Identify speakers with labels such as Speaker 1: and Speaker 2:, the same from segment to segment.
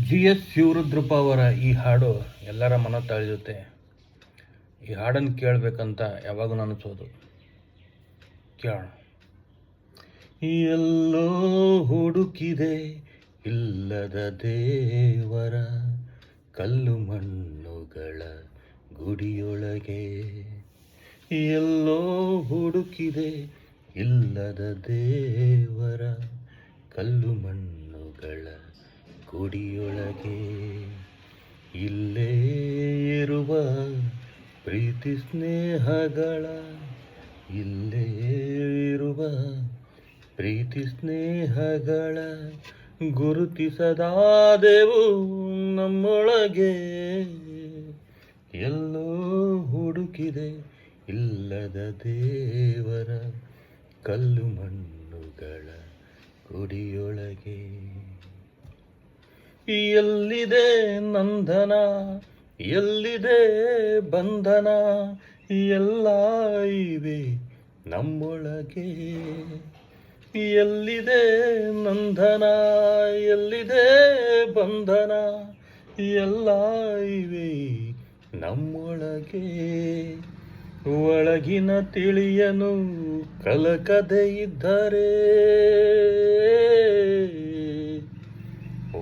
Speaker 1: GS Shivarudrappa ಅವರ ಈ ಹಾಡು ಎಲ್ಲರ ಮನ ತಳೆಯುತ್ತೆ. ಈ ಹಾಡನ್ನು ಕೇಳಬೇಕಂತ ಯಾವಾಗೂ ಅನಿಸೋದು. ಕೇಳೋಣ. ಎಲ್ಲೋ ಹುಡುಕಿದೆ ಇಲ್ಲದ ದೇವರ ಕಲ್ಲು ಮಣ್ಣುಗಳ ಗುಡಿಯೊಳಗೆ. ಎಲ್ಲೋ ಹುಡುಕಿದೆ ಇಲ್ಲದ ದೇವರ ಕಲ್ಲು ಮಣ್ಣುಗಳ ಗುಡಿಯೊಳಗೆ. ಇಲ್ಲೇ ಇರುವ ಪ್ರೀತಿ ಸ್ನೇಹಗಳ, ಇಲ್ಲೇ ಇರುವ ಪ್ರೀತಿ ಸ್ನೇಹಗಳ ಗುರುತಿಸದಾದೆವು ನಮ್ಮೊಳಗೆ. ಎಲ್ಲೋ ಹುಡುಕಿದೆ ಇಲ್ಲದ ದೇವರ ಕಲ್ಲು ಮಣ್ಣುಗಳ ಗುಡಿಯೊಳಗೆ. ಎಲ್ಲಿದೆ ನಂದನ, ಎಲ್ಲಿದೆ ಬಂಧನ, ಎಲ್ಲ ಇವೆ ನಮ್ಮೊಳಗೆ. ಎಲ್ಲಿದೆ ನಂದನ, ಎಲ್ಲಿದೆ ಬಂಧನ, ಎಲ್ಲ ಇವೆ ನಮ್ಮೊಳಗೆ. ಒಳಗಿನ ತಿಳಿಯನು ಕಲಕದೆ ಇದ್ದರೆ,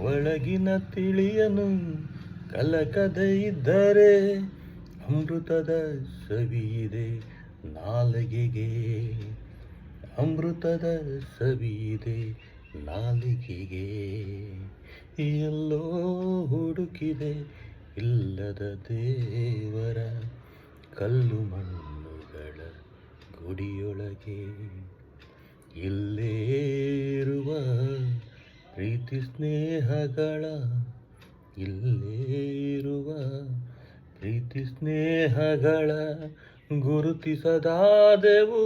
Speaker 1: ಒಳಗಿನ ತಿಳಿಯನು ಕಲಕದೆ ಇದ್ದರೆ, ಅಮೃತದ ಸವಿಯಿದೆ ನಾಲಿಗೆಗೆ, ಅಮೃತದ ಸವಿಯಿದೆ ನಾಲಿಗೆಗೆ. ಎಲ್ಲೋ ಹುಡುಕಿದೆ ಇಲ್ಲದ ದೇವರ ಕಲ್ಲು ಮಣ್ಣುಗಳ ಗುಡಿಯೊಳಗೆ. ಇಲ್ಲೇ ಇರುವ ಪ್ರೀತಿ ಸ್ನೇಹಗಳ, ಇಲ್ಲೇ ಇರುವ ಪ್ರೀತಿ ಸ್ನೇಹಗಳ ಗುರುತಿಸದಾದೆವು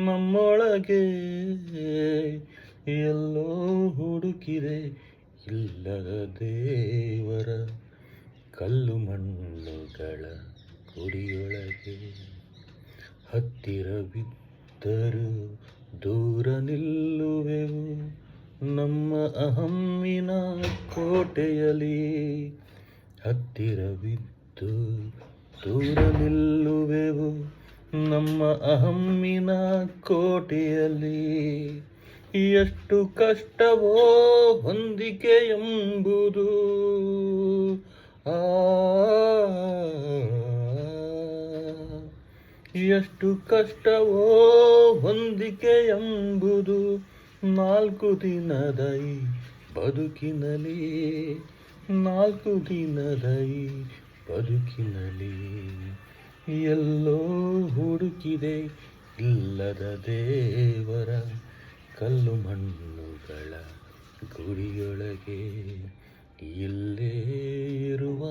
Speaker 1: ನಮ್ಮೊಳಗೆ. ಎಲ್ಲೋ ಹುಡುಕಿದೆ ಇಲ್ಲದ ದೇವರ ಕಲ್ಲು ಮಣ್ಣುಗಳ ಗುಡಿಯೊಳಗೆ. ಹತ್ತಿರವಿದ್ದರೂ ದೂರ ನಿಲ್ಲುವೆವು ನಮ್ಮ ಅಹಮ್ಮಿನ ಕೋಟೆಯಲ್ಲಿ. ಹತ್ತಿರವಿದ್ದು ದೂರ ನಿಲ್ಲುವೆವು ನಮ್ಮ ಅಹಮ್ಮಿನ ಕೋಟೆಯಲ್ಲಿ. ಎಷ್ಟು ಕಷ್ಟವೋ ಹೊಂದಿಕೆ ಎಂಬುದು, ಎಷ್ಟು ಕಷ್ಟವೋ ಹೊಂದಿಕೆ ಎಂಬುದು, 4 ದಿನದ ಈ ಬದುಕಿನಲ್ಲಿ, 4 ದಿನದ ಈ ಬದುಕಿನಲ್ಲಿ. ಎಲ್ಲೋ ಹುಡುಕಿದೆ ಇಲ್ಲದ ದೇವರ ಕಲ್ಲು ಮಣ್ಣುಗಳ ಗುಡಿಯೊಳಗೆ. ಇಲ್ಲೇ ಇರುವ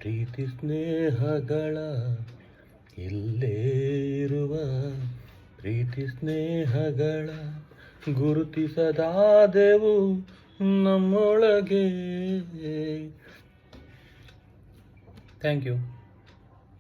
Speaker 1: ಪ್ರೀತಿ ಸ್ನೇಹಗಳ, ಇಲ್ಲೇ ಇರುವ ಪ್ರೀತಿ ಸ್ನೇಹಗಳ ಗುರುತಿಸದಾದೆವು ನಮ್ಮೊಳಗೆ. Thank you.